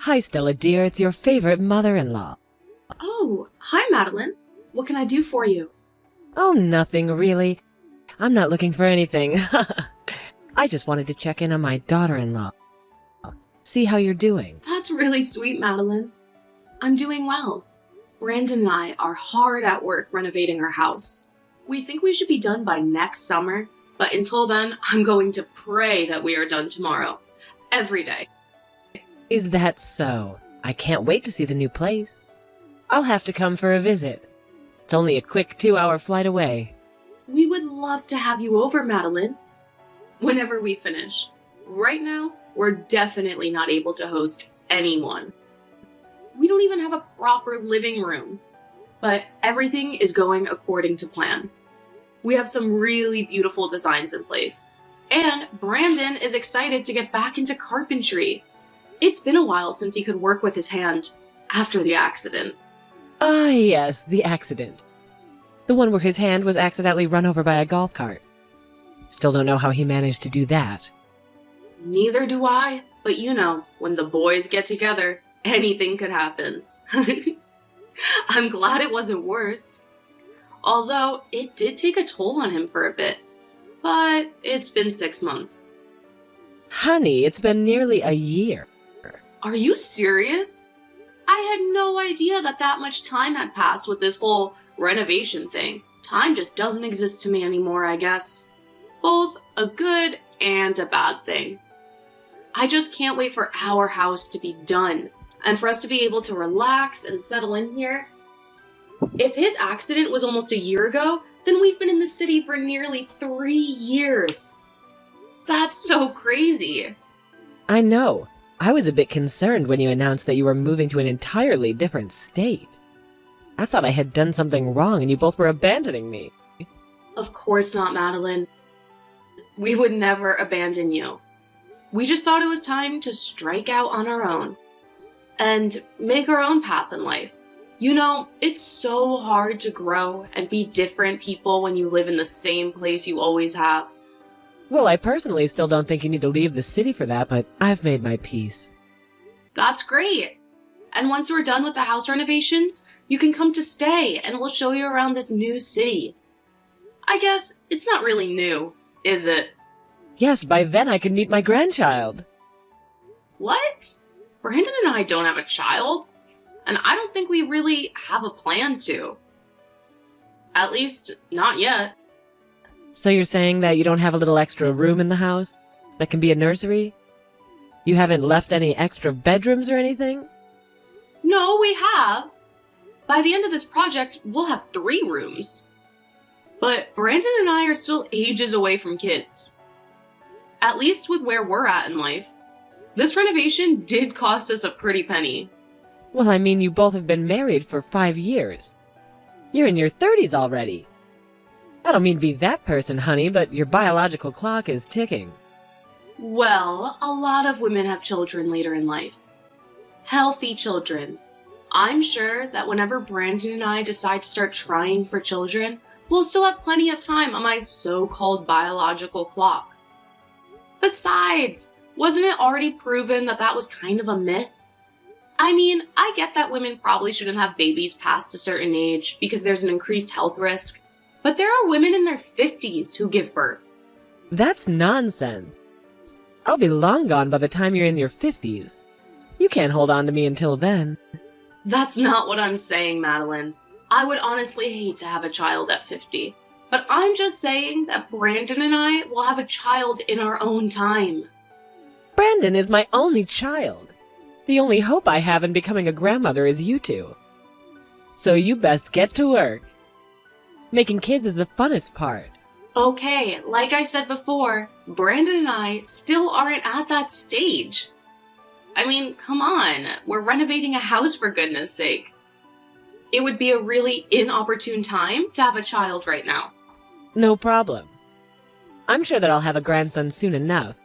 Hi, Stella dear, it's your favorite mother-in-law. Oh, hi, Madeline. What can I do for you? Oh, nothing really. I'm not looking for anything. I just wanted to check in on my daughter-in-law. See how you're doing. That's really sweet, Madeline. I'm doing well. Brandon and I are hard at work renovating our house. We think we should be done by next summer, but until then, I'm going to pray that we are done tomorrow. Every day. Is that so? I can't wait to see the new place. I'll have to come for a visit. It's only a quick 2-hour flight away. We would love to have you over, Madeline. Whenever we finish. Right now, we're definitely not able to host anyone. We don't even have a proper living room. But everything is going according to plan. We have some really beautiful designs in place. And Brandon is excited to get back into carpentry. It's been a while since he could work with his hand after the accident. Ah, yes, the accident. The one where his hand was accidentally run over by a golf cart. Still don't know how he managed to do that. Neither do I, but you know, when the boys get together, anything could happen. I'm glad it wasn't worse. Although, it did take a toll on him for a bit. But it's been 6 months. Honey, it's been nearly a year. Are you serious? I had no idea that much time had passed with this whole renovation thing. Time just doesn't exist to me anymore, I guess. Both a good and a bad thing. I just can't wait for our house to be done and for us to be able to relax and settle in here. If his accident was almost a year ago, then we've been in the city for nearly 3 years. That's so crazy. I know. I was a bit concerned when you announced that you were moving to an entirely different state. I thought I had done something wrong and you both were abandoning me. Of course not, Madeline. We would never abandon you. We just thought it was time to strike out on our own and make our own path in life. You know, it's so hard to grow and be different people when you live in the same place you always have. Well, I personally still don't think you need to leave the city for that, but I've made my peace. That's great. And once we're done with the house renovations, you can come to stay and we'll show you around this new city. I guess it's not really new, is it? Yes, by then I can meet my grandchild. What? Brandon and I don't have a child, and I don't think we really have a plan to. At least, not yet. So you're saying that you don't have a little extra room in the house that can be a nursery? You haven't left any extra bedrooms or anything? No, we have. By the end of this project, we'll have 3 rooms. But Brandon and I are still ages away from kids. At least with where we're at in life. This renovation did cost us a pretty penny. Well, I mean, you both have been married for 5 years. You're in your 30s already. I don't mean to be that person, honey, but your biological clock is ticking. Well, a lot of women have children later in life. Healthy children. I'm sure that whenever Brandon and I decide to start trying for children, we'll still have plenty of time on my so-called biological clock. Besides, wasn't it already proven that was kind of a myth? I mean, I get that women probably shouldn't have babies past a certain age because there's an increased health risk, but there are women in their 50s who give birth. That's nonsense. I'll be long gone by the time you're in your 50s. You can't hold on to me until then. That's not what I'm saying, Madeline. I would honestly hate to have a child at 50. But I'm just saying that Brandon and I will have a child in our own time. Brandon is my only child. The only hope I have in becoming a grandmother is you two. So you best get to work. Making kids is the funnest part. Okay, like I said before, Brandon and I still aren't at that stage. I mean, come on, we're renovating a house for goodness sake. It would be a really inopportune time to have a child right now. No problem. I'm sure that I'll have a grandson soon enough.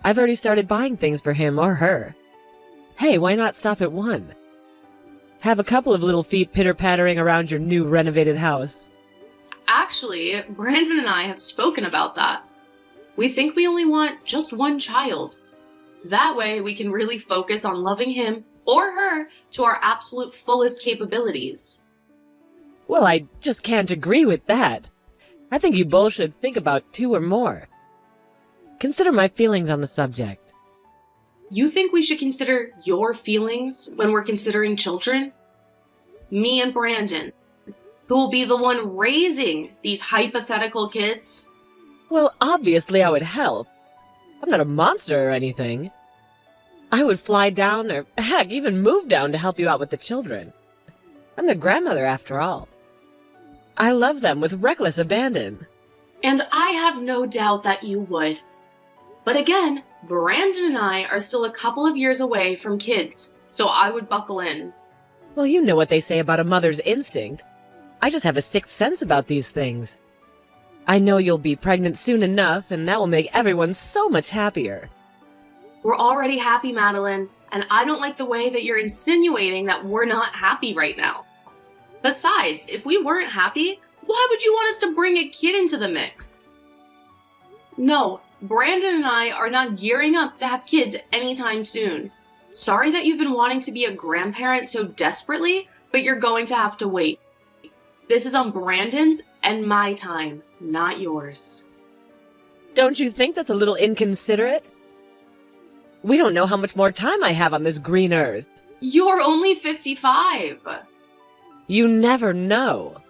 I've already started buying things for him or her. Hey, why not stop at one? Have a couple of little feet pitter-pattering around your new renovated house. Actually, Brandon and I have spoken about that. We think we only want just one child. That way, we can really focus on loving him or her to our absolute fullest capabilities. Well, I just can't agree with that. I think you both should think about 2 or more. Consider my feelings on the subject. You think we should consider your feelings when we're considering children? Me and Brandon, who will be the one raising these hypothetical kids? Well, obviously I would help. I'm not a monster or anything. I would fly down, or heck, even move down to help you out with the children. I'm their grandmother, after all. I love them with reckless abandon. And I have no doubt that you would. But again, Brandon and I are still a couple of years away from kids, so I would buckle in. Well, you know what they say about a mother's instinct. I just have a sixth sense about these things. I know you'll be pregnant soon enough, and that will make everyone so much happier. We're already happy, Madeline, and I don't like the way that you're insinuating that we're not happy right now. Besides, if we weren't happy, why would you want us to bring a kid into the mix? No, Brandon and I are not gearing up to have kids anytime soon. Sorry that you've been wanting to be a grandparent so desperately, but you're going to have to wait. This is on Brandon's and my time, not yours. Don't you think that's a little inconsiderate? We don't know how much more time I have on this green earth. You're only 55. You never know.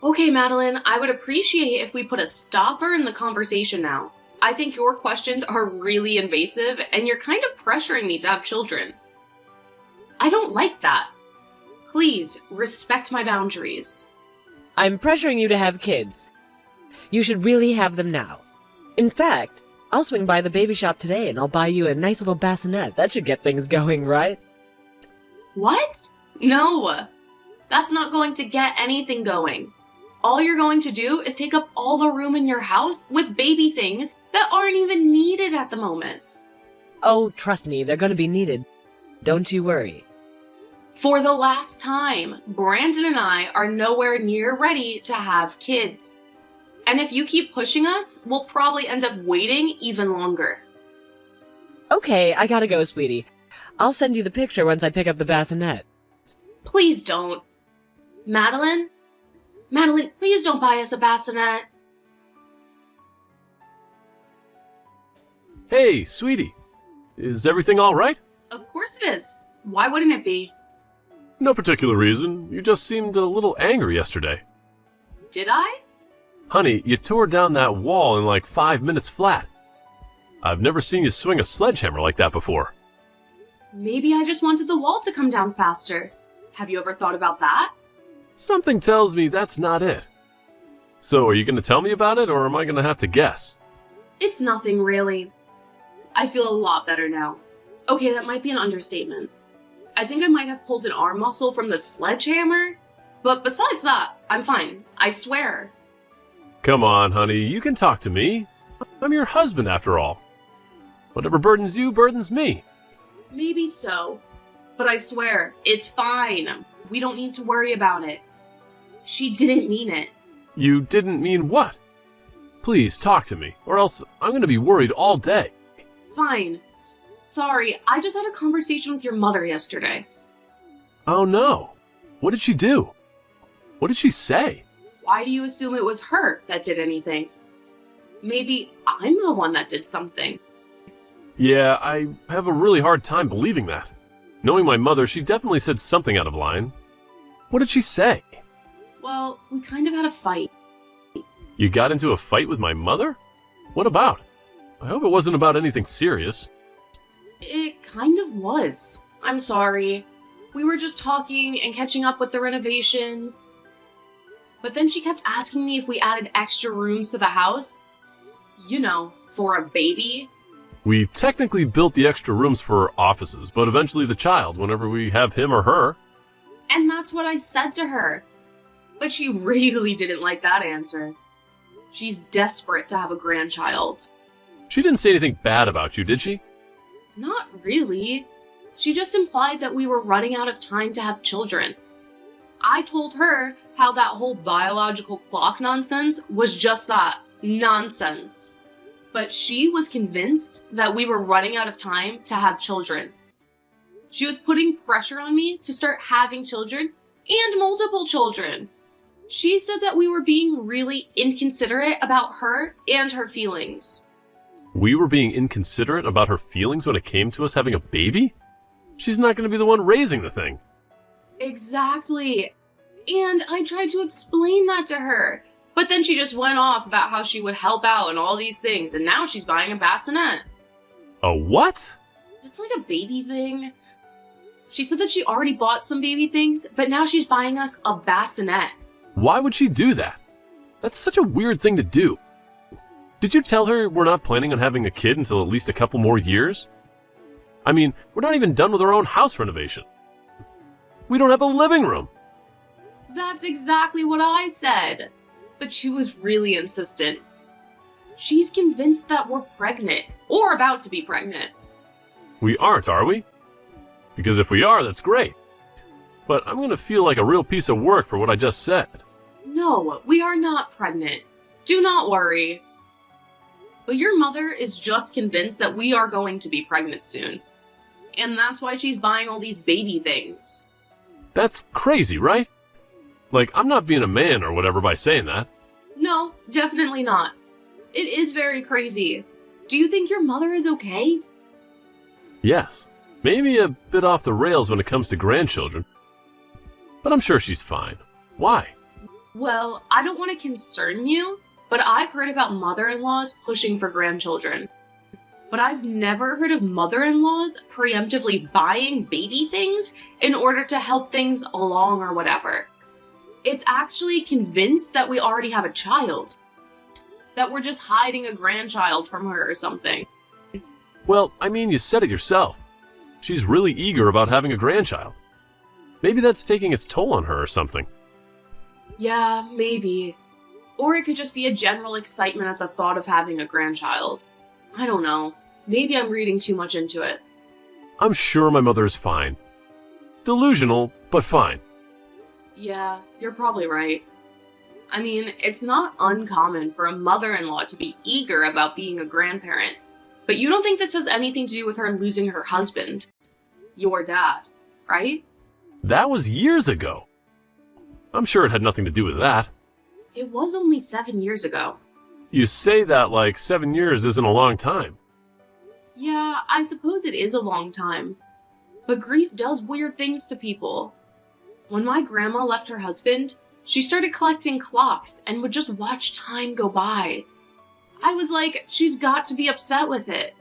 Okay, Madeline, I would appreciate if we put a stopper in the conversation now. I think your questions are really invasive, and you're kind of pressuring me to have children. I don't like that. Please, respect my boundaries. I'm pressuring you to have kids. You should really have them now. In fact, I'll swing by the baby shop today and I'll buy you a nice little bassinet. That should get things going, right? What? No. That's not going to get anything going. All you're going to do is take up all the room in your house with baby things that aren't even needed at the moment. Oh, trust me, they're going to be needed. Don't you worry. For the last time, Brandon and I are nowhere near ready to have kids. And if you keep pushing us, we'll probably end up waiting even longer. Okay, I gotta go, sweetie. I'll send you the picture once I pick up the bassinet. Please don't. Madeline, please don't buy us a bassinet. Hey, sweetie. Is everything all right? Of course it is. Why wouldn't it be? No particular reason. You just seemed a little angry yesterday. Did I? Honey, you tore down that wall in like 5 minutes flat. I've never seen you swing a sledgehammer like that before. Maybe I just wanted the wall to come down faster. Have you ever thought about that? Something tells me that's not it. So, are you going to tell me about it, or am I going to have to guess? It's nothing really. I feel a lot better now. Okay, that might be an understatement. I think I might have pulled an arm muscle from the sledgehammer, but besides that, I'm fine. I swear. Come on, honey, you can talk to me. I'm your husband, after all. Whatever burdens you burdens me. Maybe so, but I swear, it's fine. We don't need to worry about it. She didn't mean it. You didn't mean what? Please talk to me, or else I'm going to be worried all day. Fine. Sorry, I just had a conversation with your mother yesterday. Oh no. What did she do? What did she say? Why do you assume it was her that did anything? Maybe I'm the one that did something. Yeah, I have a really hard time believing that. Knowing my mother, she definitely said something out of line. What did she say? Well, we kind of had a fight. You got into a fight with my mother? What about? I hope it wasn't about anything serious. It kind of was. I'm sorry. We were just talking and catching up with the renovations. But then she kept asking me if we added extra rooms to the house. You know, for a baby. We technically built the extra rooms for offices, but eventually the child, whenever we have him or her. And that's what I said to her. But she really didn't like that answer. She's desperate to have a grandchild. She didn't say anything bad about you, did she? Not really. She just implied that we were running out of time to have children. I told her how that whole biological clock nonsense was just that, nonsense. but she was convinced that we were running out of time to have children. She was putting pressure on me to start having children and multiple children. She said that we were being really inconsiderate about her and her feelings. We were being inconsiderate about her feelings when it came to us having a baby? She's not going to be the one raising the thing. Exactly. And I tried to explain that to her. But then she just went off about how she would help out and all these things, and now she's buying a bassinet. A what? It's like a baby thing. She said that she already bought some baby things, but now she's buying us a bassinet. Why would she do that? That's such a weird thing to do. Did you tell her we're not planning on having a kid until at least a couple more years? I mean, we're not even done with our own house renovation. We don't have a living room. That's exactly what I said. But she was really insistent. She's convinced that we're pregnant, or about to be pregnant. We aren't, are we? Because if we are, that's great. But I'm going to feel like a real piece of work for what I just said. No, we are not pregnant. Do not worry. But your mother is just convinced that we are going to be pregnant soon. And that's why she's buying all these baby things. That's crazy, right? Like, I'm not being a man or whatever by saying that. No, definitely not. It is very crazy. Do you think your mother is okay? Yes, maybe a bit off the rails when it comes to grandchildren. But I'm sure she's fine. Why? Well, I don't want to concern you, but I've heard about mother-in-laws pushing for grandchildren. But I've never heard of mother-in-laws preemptively buying baby things in order to help things along or whatever. It's actually convinced that we already have a child. That we're just hiding a grandchild from her or something. Well, I mean, you said it yourself. She's really eager about having a grandchild. Maybe that's taking its toll on her or something. Yeah, maybe. Or it could just be a general excitement at the thought of having a grandchild. I don't know. Maybe I'm reading too much into it. I'm sure my mother is fine. Delusional, but fine. Yeah, you're probably right. I mean, it's not uncommon for a mother-in-law to be eager about being a grandparent. But you don't think this has anything to do with her losing her husband? Your dad, right? That was years ago. I'm sure it had nothing to do with that. It was only 7 years ago. You say that like 7 years isn't a long time. Yeah, I suppose it is a long time. But grief does weird things to people. When my grandma left her husband, she started collecting clocks and would just watch time go by. I was like, she's got to be upset with it.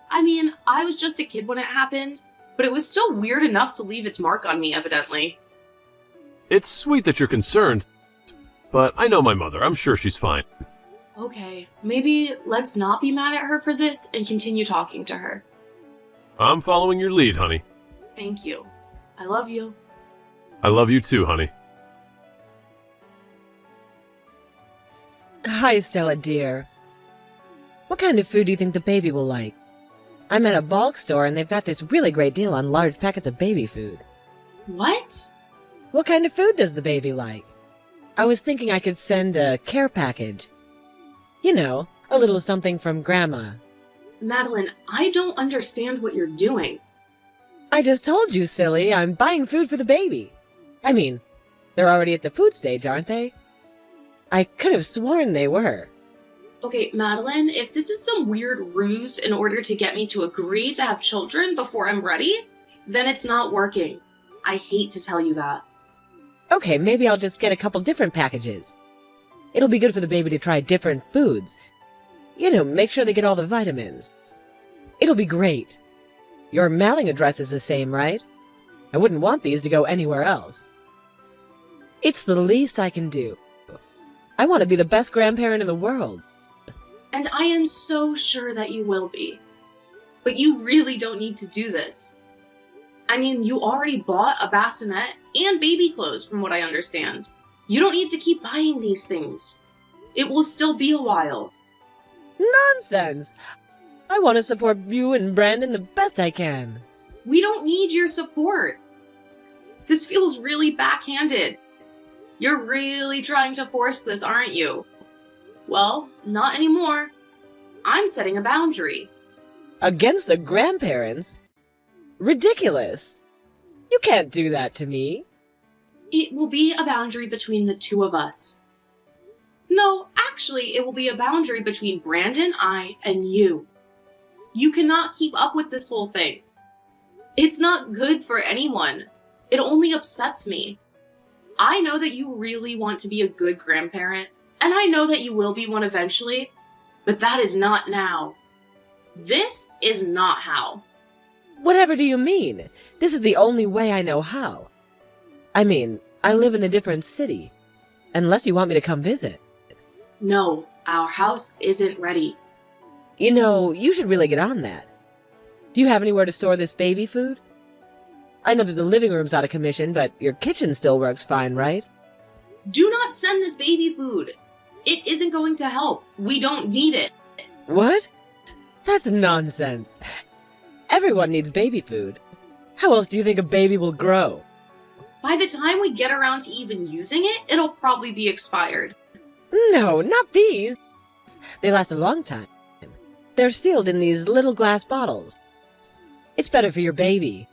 I mean, I was just a kid when it happened, but it was still weird enough to leave its mark on me, evidently. It's sweet that you're concerned, but I know my mother. I'm sure she's fine. Okay, maybe let's not be mad at her for this and continue talking to her. I'm following your lead, honey. Thank you. I love you. I love you too, honey. Hi, Stella dear. What kind of food do you think the baby will like? I'm at a bulk store and they've got this really great deal on large packets of baby food. What? What kind of food does the baby like? I was thinking I could send a care package. You know, a little something from Grandma. Madeline, I don't understand what you're doing. I just told you, silly, I'm buying food for the baby. I mean, they're already at the food stage, aren't they? I could have sworn they were. Okay, Madeline, if this is some weird ruse in order to get me to agree to have children before I'm ready, then it's not working. I hate to tell you that. Okay, maybe I'll just get a couple different packages. It'll be good for the baby to try different foods. You know, make sure they get all the vitamins. It'll be great. Your mailing address is the same, right? I wouldn't want these to go anywhere else. It's the least I can do. I want to be the best grandparent in the world. And I am so sure that you will be. But you really don't need to do this. I mean, you already bought a bassinet and baby clothes, from what I understand. You don't need to keep buying these things. It will still be a while. Nonsense! I want to support you and Brandon the best I can. We don't need your support. This feels really backhanded. You're really trying to force this, aren't you? Well, not anymore. I'm setting a boundary. Against the grandparents? Ridiculous. You can't do that to me. It will be a boundary between the two of us. No, actually, it will be a boundary between Brandon, I, and you. You cannot keep up with this whole thing. It's not good for anyone. It only upsets me. I know that you really want to be a good grandparent, and I know that you will be one eventually, but that is not now. This is not how. Whatever do you mean? This is the only way I know how. I mean, I live in a different city. Unless you want me to come visit. No, our house isn't ready. You know, you should really get on that. Do you have anywhere to store this baby food? I know that the living room's out of commission, but your kitchen still works fine, right? Do not send this baby food. It isn't going to help. We don't need it. What? That's nonsense. Everyone needs baby food. How else do you think a baby will grow? By the time we get around to even using it, it'll probably be expired. No, not these. They last a long time. They're sealed in these little glass bottles. It's better for your baby.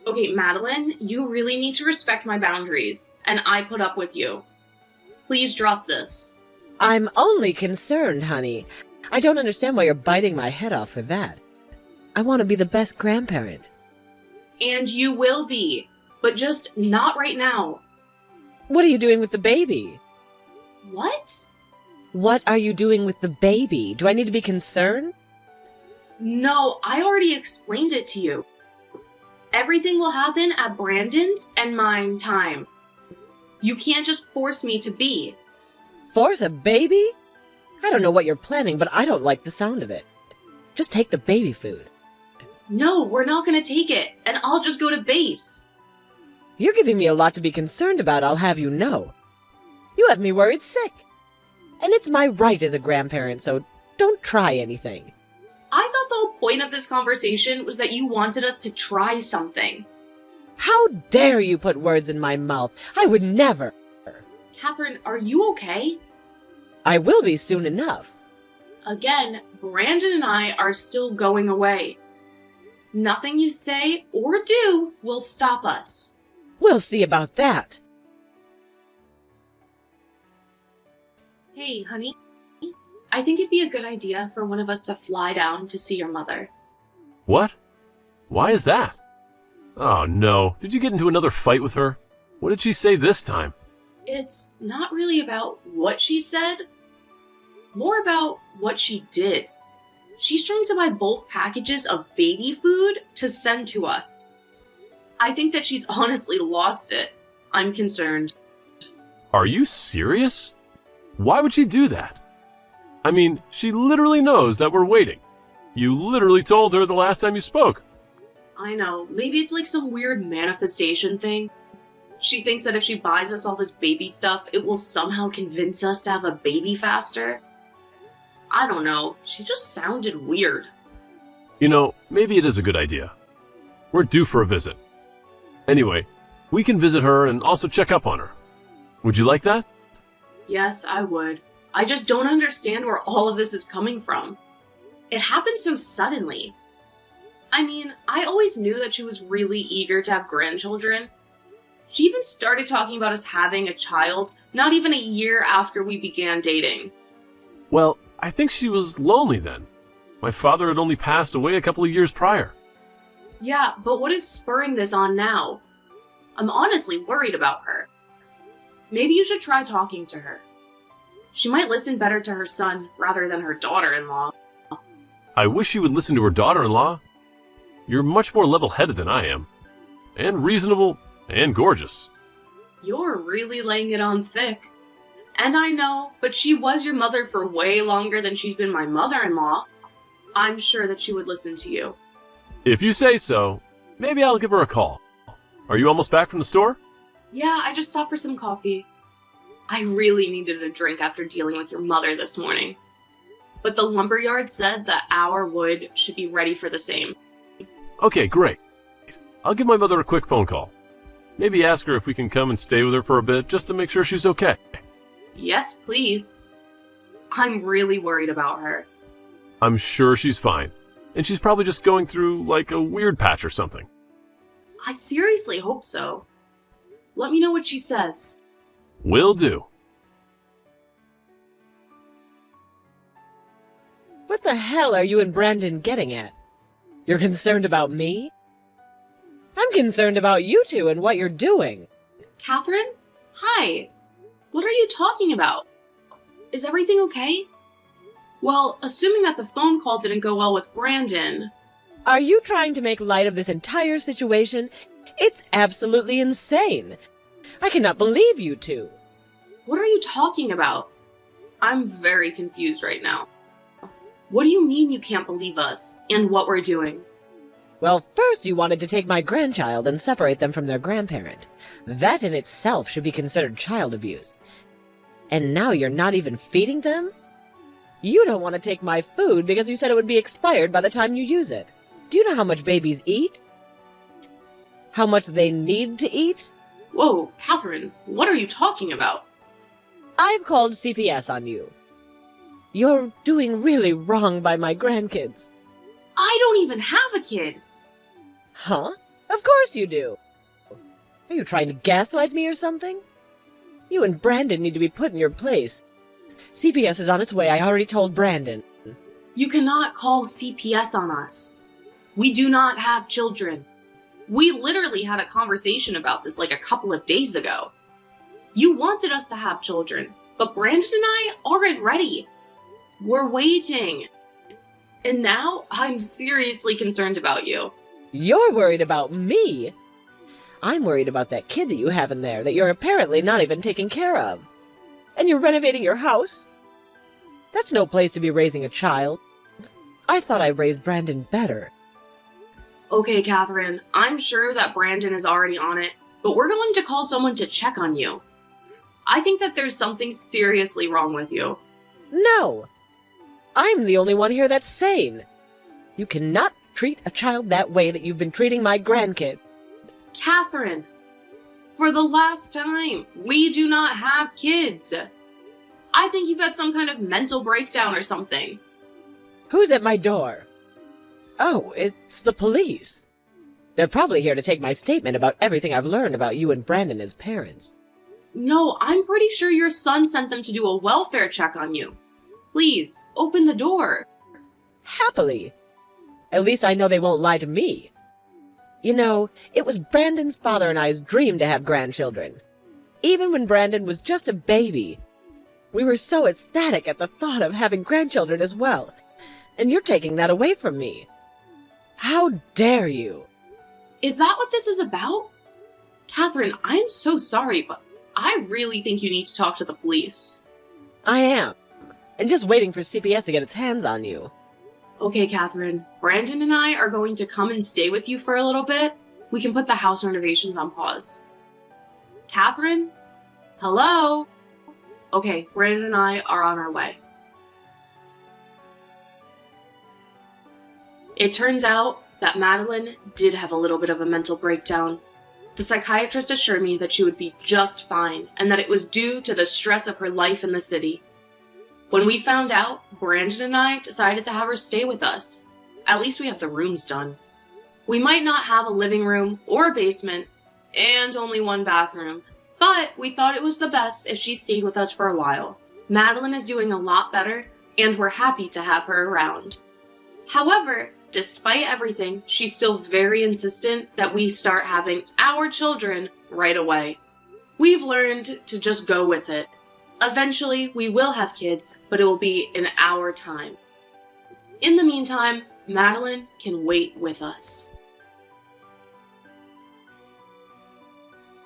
Okay, Madeline, you really need to respect my boundaries, and I put up with you. Please drop this. I'm only concerned, honey. I don't understand why you're biting my head off for that. I want to be the best grandparent. And you will be, but just not right now. What are you doing with the baby? What? What are you doing with the baby? Do I need to be concerned? No, I already explained it to you. Everything will happen at Brandon's and mine time. You can't just force me to be. Force a baby? I don't know what you're planning, but I don't like the sound of it. Just take the baby food. No, we're not gonna take it, and I'll just go to base. You're giving me a lot to be concerned about, I'll have you know. You have me worried sick. And it's my right as a grandparent, so don't try anything. I thought the whole point of this conversation was that you wanted us to try something. How dare you put words in my mouth? I would never. Catherine, are you okay? I will be soon enough. Again, Brandon and I are still going away. Nothing you say or do will stop us. We'll see about that. Hey, honey. I think it'd be a good idea for one of us to fly down to see your mother. What? Why is that? Oh no, did you get into another fight with her? What did she say this time? It's not really about what she said, more about what she did. She's trying to buy bulk packages of baby food to send to us. I think that she's honestly lost it. I'm concerned. Are you serious? Why would she do that? I mean, she literally knows that we're waiting. You literally told her the last time you spoke. I know, maybe it's like some weird manifestation thing. She thinks that if she buys us all this baby stuff, it will somehow convince us to have a baby faster. I don't know, she just sounded weird. You know, maybe it is a good idea. We're due for a visit. Anyway, we can visit her and also check up on her. Would you like that? Yes, I would. I just don't understand where all of this is coming from. It happened so suddenly. I mean, I always knew that she was really eager to have grandchildren. She even started talking about us having a child not even a year after we began dating. Well, I think she was lonely then. My father had only passed away a couple of years prior. Yeah, but what is spurring this on now? I'm honestly worried about her. Maybe you should try talking to her. She might listen better to her son rather than her daughter-in-law. I wish she would listen to her daughter-in-law. You're much more level-headed than I am. And reasonable, and gorgeous. You're really laying it on thick. And I know, but she was your mother for way longer than she's been my mother-in-law. I'm sure that she would listen to you. If you say so, maybe I'll give her a call. Are you almost back from the store? Yeah, I just stopped for some coffee. I really needed a drink after dealing with your mother this morning. But the lumberyard said that our wood should be ready for the same. Okay, great. I'll give my mother a quick phone call. Maybe ask her if we can come and stay with her for a bit just to make sure she's okay. Yes, please. I'm really worried about her. I'm sure she's fine. And she's probably just going through, like, a weird patch or something. I seriously hope so. Let me know what she says. Will do. What the hell are you and Brandon getting at? You're concerned about me? I'm concerned about you two and what you're doing. Catherine? Hi. What are you talking about? Is everything okay? Well, assuming that the phone call didn't go well with Brandon... Are you trying to make light of this entire situation? It's absolutely insane. I cannot believe you two. What are you talking about? I'm very confused right now. What do you mean you can't believe us and what we're doing? Well, first you wanted to take my grandchild and separate them from their grandparent. That in itself should be considered child abuse. And now you're not even feeding them? You don't want to take my food because you said it would be expired by the time you use it. Do you know how much babies eat? How much they need to eat? Whoa, Catherine, what are you talking about? I've called CPS on you. You're doing really wrong by my grandkids. I don't even have a kid. Huh? Of course you do. Are you trying to gaslight me or something? You and Brandon need to be put in your place. CPS is on its way. I already told Brandon. You cannot call CPS on us. We do not have children. We literally had a conversation about this like a couple of days ago. You wanted us to have children, but Brandon and I aren't ready. We're waiting. And now I'm seriously concerned about you. You're worried about me? I'm worried about that kid that you have in there that you're apparently not even taking care of. And you're renovating your house? That's no place to be raising a child. I thought I raised Brandon better. Okay, Catherine, I'm sure that Brandon is already on it, but we're going to call someone to check on you. I think that there's something seriously wrong with you. No! I'm the only one here that's sane. You cannot treat a child that way that you've been treating my grandkid. Catherine, for the last time, we do not have kids. I think you've had some kind of mental breakdown or something. Who's at my door? Oh, it's the police. They're probably here to take my statement about everything I've learned about you and Brandon as parents. No, I'm pretty sure your son sent them to do a welfare check on you. Please, open the door. Happily. At least I know they won't lie to me. You know, it was Brandon's father and I's dream to have grandchildren. Even when Brandon was just a baby. We were so ecstatic at the thought of having grandchildren as well. And you're taking that away from me. How dare you? Is that what this is about? Catherine, I'm so sorry, but I really think you need to talk to the police. I am. And just waiting for CPS to get its hands on you. Okay, Catherine, Brandon and I are going to come and stay with you for a little bit. We can put the house renovations on pause. Catherine? Hello? Okay, Brandon and I are on our way. It turns out that Madeline did have a little bit of a mental breakdown. The psychiatrist assured me that she would be just fine and that it was due to the stress of her life in the city. When we found out, Brandon and I decided to have her stay with us. At least we have the rooms done. We might not have a living room or a basement, and only one bathroom, but we thought it was the best if she stayed with us for a while. Madeline is doing a lot better, and we're happy to have her around. However, despite everything, she's still very insistent that we start having our children right away. We've learned to just go with it. Eventually, we will have kids, but it will be in our time. In the meantime, Madeline can wait with us.